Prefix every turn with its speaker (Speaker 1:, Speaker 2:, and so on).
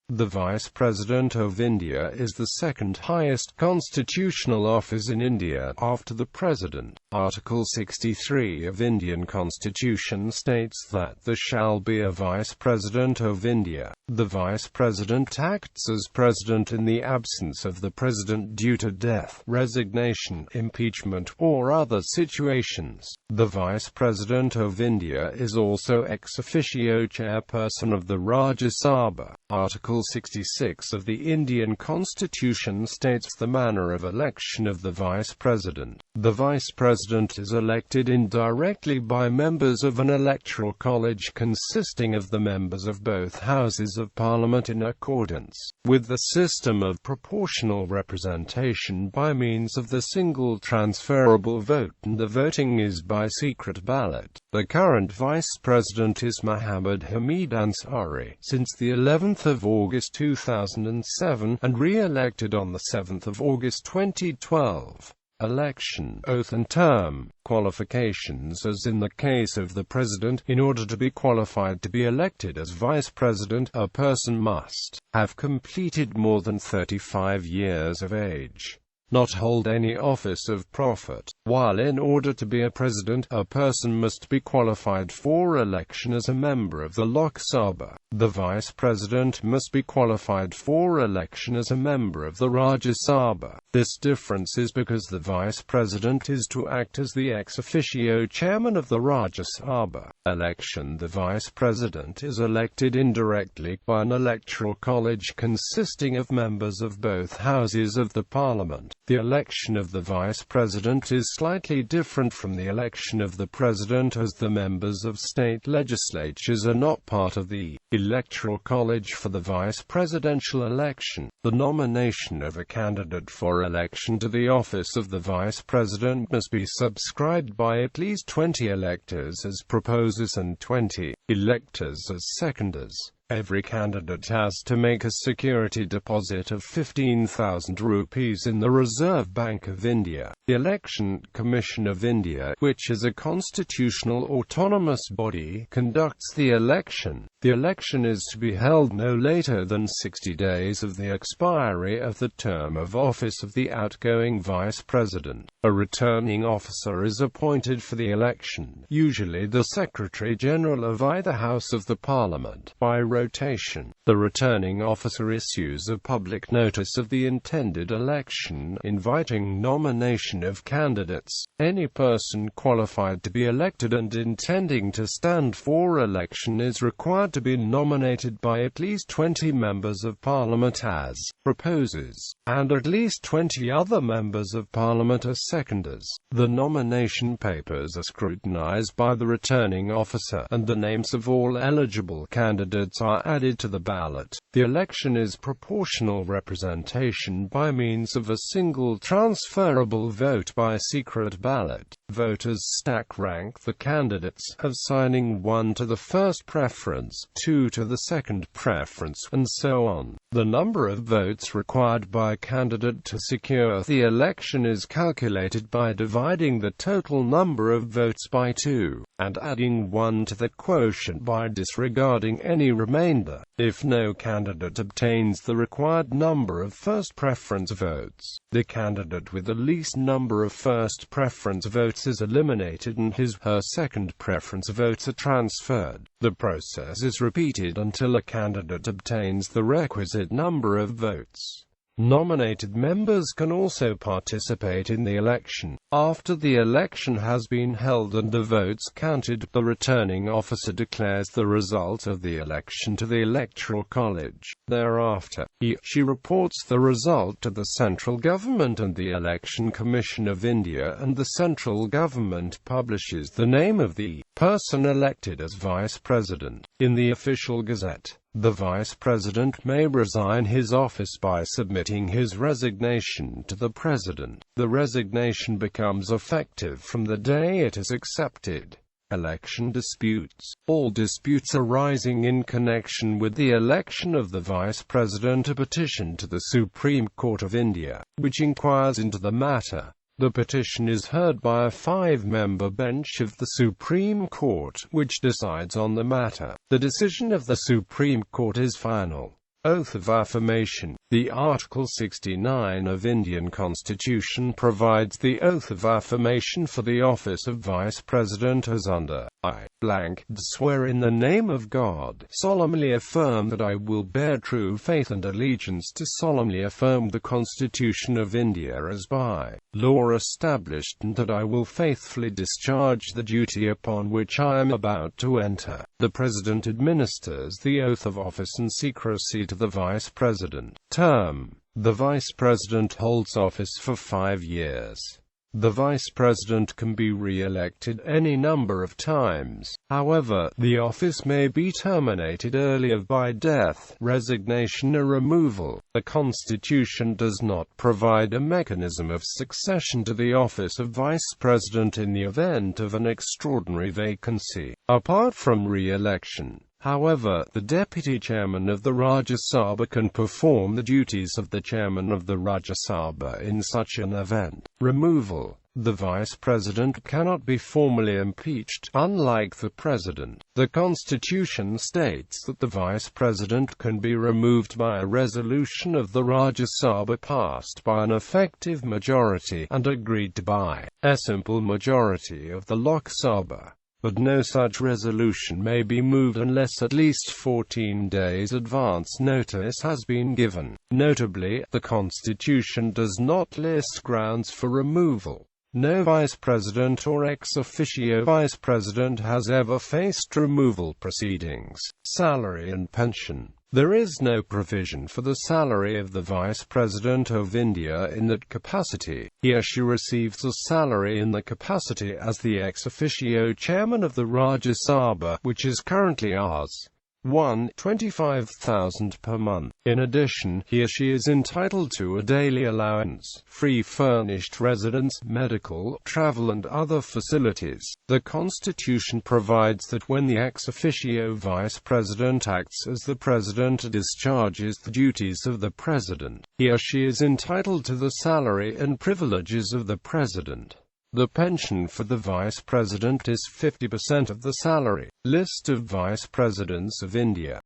Speaker 1: The Vice President of India is the second highest constitutional office in India, after the President. Article 63 of Indian Constitution states that there shall be a Vice President of India. The Vice President acts as President in the absence of the President due to death, resignation, impeachment, or other situations. The Vice President of India is also ex officio Chairperson of the Rajya Sabha.Article 66 of the Indian Constitution states the manner of election of the Vice President. The Vice President is elected indirectly by members of an electoral college consisting of the members of both Houses of Parliament in accordance with the system of proportional representation by means of the single transferable vote, and the voting is by secret ballot. The current Vice President is Mohammad Hamid Ansari, since the 11th of August 2007, and re-elected on the 7th of August 2012. Election, oath and term. Qualifications. As in the case of the President, in order to be qualified to be elected as Vice President, a person must have completed more than 35 years of age, not hold any office of profit, while in order to be a president, a person must be qualified for election as a member of the Lok Sabha. The Vice President must be qualified for election as a member of the Rajya Sabha. This difference is because the Vice President is to act as the ex officio Chairman of the Rajya Sabha. Election. The Vice President is elected indirectly by an electoral college consisting of members of both Houses of the Parliament. The election of the Vice President is slightly different from the election of the President, as the members of state legislatures are not part of the electoral college for the vice presidential election. The nomination of a candidate for election to the office of the Vice President must be subscribed by at least 20 electors as proposers and 20 electors as seconders. Every candidate has to make a security deposit of 15,000 rupees in the Reserve Bank of India. The Election Commission of India, which is a constitutional autonomous body, conducts the election. The election is to be held no later than 60 days of the expiry of the term of office of the outgoing Vice President. A returning officer is appointed for the election, usually the Secretary-General of either House of the Parliament, by rotation. The returning officer issues a public notice of the intended election, inviting nomination of candidates. Any person qualified to be elected and intending to stand for election is required to be nominated by at least 20 members of Parliament as proposers, and at least 20 other members of Parliament as seconders. The nomination papers are scrutinized by the returning officer, and the names of all eligible candidates are added to the ballot. The election is proportional representation by means of a single transferable vote by secret ballot. Voters stack rank the candidates, assigning 1 to the first preference, 2 to the second preference, and so on. The number of votes required by a candidate to secure the election is calculated by dividing the total number of votes by 2, and adding 1 to the quotient by disregarding any remainder. If no candidate obtains the required number of first preference votes, the candidate with the least number of first preference votes is eliminated and his/her second preference votes are transferred. The process is repeated until a candidate obtains the requisite number of votes. Nominated members can also participate in the election. After the election has been held and the votes counted, the returning officer declares the result of the election to the Electoral College. Thereafter, he/she reports the result to the central government and the Election Commission of India, and the central government publishes the name of the person elected as Vice President in the official gazette. The Vice President may resign his office by submitting his resignation to the President. The resignation becomes effective from the day it is accepted. Election disputes. All disputes arising in connection with the election of the Vice President are petitioned to the Supreme Court of India, which inquires into the matter. The petition is heard by a 5-member bench of the Supreme Court, which decides on the matter. The decision of the Supreme Court is final. Oath of Affirmation. The Article 69 of Indian Constitution provides the oath of affirmation for the office of Vice President as under, I swear in the name of God, solemnly affirm that I will bear true faith and allegiance to solemnly affirm the Constitution of India as by law established, and that I will faithfully discharge the duty upon which I am about to enter. The President administers the oath of office and secrecy to the Vice President. Term. The Vice President holds office for 5 years. The Vice President can be re-elected any number of times. However, the office may be terminated earlier by death, resignation or removal. The Constitution does not provide a mechanism of succession to the office of Vice President in the event of an extraordinary vacancy. Apart from re-election, however, the Deputy Chairman of the Rajya Sabha can perform the duties of the Chairman of the Rajya Sabha in such an event. Removal. The Vice President cannot be formally impeached, unlike the President. The Constitution states that the Vice President can be removed by a resolution of the Rajya Sabha passed by an effective majority and agreed to by a simple majority of the Lok Sabha. But no such resolution may be moved unless at least 14 days advance notice has been given. Notably, the Constitution does not list grounds for removal. No Vice President or ex officio Vice President has ever faced removal proceedings. Salary and pension. There is no provision for the salary of the Vice President of India in that capacity. He or she receives a salary in the capacity as the ex officio Chairman of the Rajya Sabha, which is currently Rs. 1,25,000 per month. In addition, he or she is entitled to a daily allowance, free furnished residence, medical, travel and other facilities. The Constitution provides that when the ex officio Vice President acts as the President and discharges the duties of the President, he or she is entitled to the salary and privileges of the President. The pension for the Vice President is 50% of the salary. List of Vice Presidents of India.